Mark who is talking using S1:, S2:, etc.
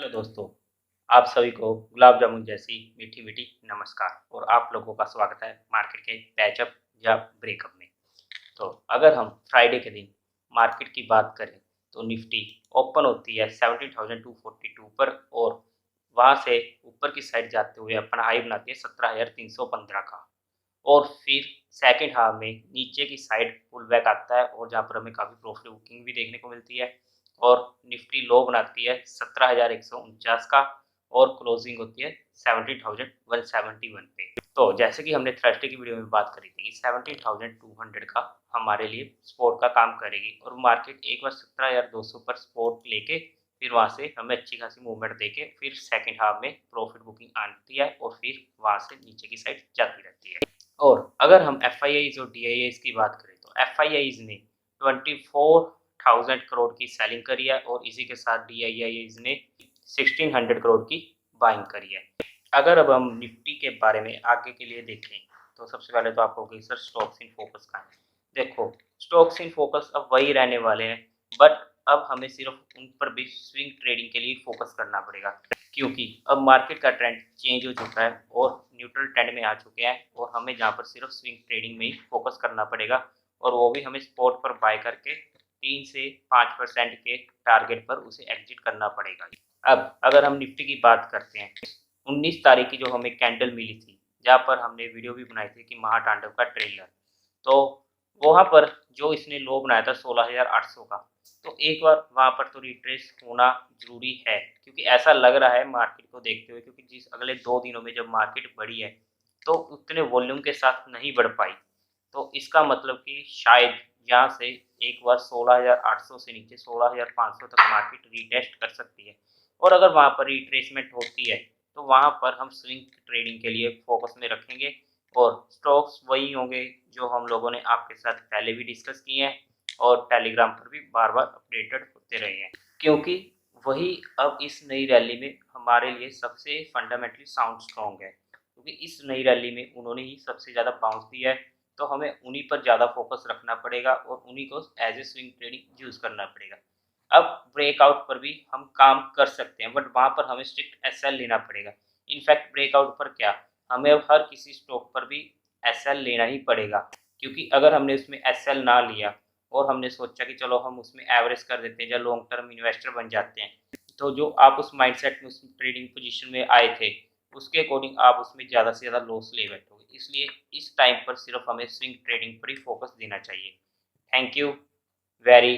S1: Hello दोस्तों, आप सभी को गुलाब जामुन जैसी मीठी मीठी नमस्कार और आप लोगों का स्वागत है मार्केट के पैचअप या ब्रेकअप में। तो अगर हम फ्राइडे के दिन मार्केट की बात करें तो निफ्टी ओपन होती है 17,242 पर और वहां से ऊपर की साइड जाते हुए अपना हाई बनाती है 17,315 का और फिर सेकंड हाफ में नीचे की साइड पुल बैक आता है और जहाँ पर हमें काफ़ी प्रॉफिट बुकिंग भी देखने को मिलती है और निफ्टी लो बनाती है 17,149 का और क्लोजिंग होती है 17,171 पे। तो जैसे कि हमने थर्सडे की वीडियो में बात करी थी कि 17,200 का हमारे लिए सपोर्ट का काम करेगी और मार्केट एक बार 17,200 पर सपोर्ट लेके फिर वहाँ से हमें अच्छी खासी मूवमेंट देके फिर सेकंड हाफ में प्रॉफिट बुकिंग आती है और फिर वहाँ से नीचे की साइड जाती रहती है। और अगर हम एफआईआईज और डीआईआईज की बात करें तो एफआईआईज ने 24,000 करोड़ की सेलिंग करी है और इसी के साथ डीआईआईज ने 1600 करोड़ की बाइंग करी है। अगर अब हम निफ्टी के बारे में आगे के लिए देखें तो सबसे पहले तो आपको सर स्टॉक्स इन फोकस का है। देखो, स्टॉक्स इन फोकस अब वही रहने वाले हैं, बट अब हमें सिर्फ उन पर भी स्विंग ट्रेडिंग के लिए फोकस करना पड़ेगा, क्योंकि अब मार्केट का ट्रेंड चेंज हो चुका है और न्यूट्रल ट्रेंड में आ चुके हैं और हमें जहाँ पर सिर्फ स्विंग ट्रेडिंग में ही फोकस करना पड़ेगा और वो भी हमें स्पॉट पर बाय करके 3 से 5% के टारगेट पर उसे एग्जिट करना पड़ेगा। अब अगर हम निफ्टी की बात करते हैं, 19 तारीख की जो हमें कैंडल मिली थी, जहाँ पर हमने वीडियो भी बनाई थी कि महातांडव का ट्रेलर, तो वहाँ पर जो इसने लो बनाया था 16,800 का, तो एक बार वहाँ पर तो रिट्रेस होना ज़रूरी है, क्योंकि ऐसा लग रहा है मार्केट को देखते हुए, क्योंकि जिस अगले 2 दिनों में जब मार्केट बढ़ी है, तो उतने वॉल्यूम के साथ नहीं बढ़ पाई। तो इसका मतलब कि शायद यहाँ से एक बार 16,800 से नीचे 16,500 तक मार्केट रीटेस्ट कर सकती है और अगर वहाँ पर रिट्रेसमेंट होती है, तो वहाँ पर हम स्विंग ट्रेडिंग के लिए फोकस में रखेंगे और स्टॉक्स वही होंगे जो हम लोगों ने आपके साथ पहले भी डिस्कस किए हैं और टेलीग्राम पर भी बार-बार अपडेटेड होते रहे हैं, क्योंकि वही अब इस नई रैली में हमारे लिए सबसे फंडामेंटली साउंड स्ट्रॉन्ग है, क्योंकि इस नई रैली में उन्होंने ही सबसे ज़्यादा बाउंस दिया है, तो हमें उन्हीं पर ज़्यादा फोकस रखना पड़ेगा और उन्हीं को as a swing trading use करना पड़ेगा। अब ब्रेकआउट पर भी हम काम कर सकते हैं, बट वहाँ पर हमें स्ट्रिक्ट एसएल लेना पड़ेगा। इनफैक्ट ब्रेकआउट पर क्या, हमें अब हर किसी स्टॉक पर भी एसएल लेना ही पड़ेगा, क्योंकि अगर हमने उसमें एसएल ना लिया और हमने सोचा कि चलो हम उसमें एवरेज कर देते हैं या लॉन्ग टर्म इन्वेस्टर बन जाते हैं, तो जो आप उस माइंडसेट में उस ट्रेडिंग पोजीशन में आए थे, उसके अकॉर्डिंग आप उसमें ज़्यादा से ज़्यादा लॉस ले बैठोगे। इसलिए इस टाइम पर सिर्फ हमें स्विंग ट्रेडिंग पर ही फोकस देना चाहिए। Thank you very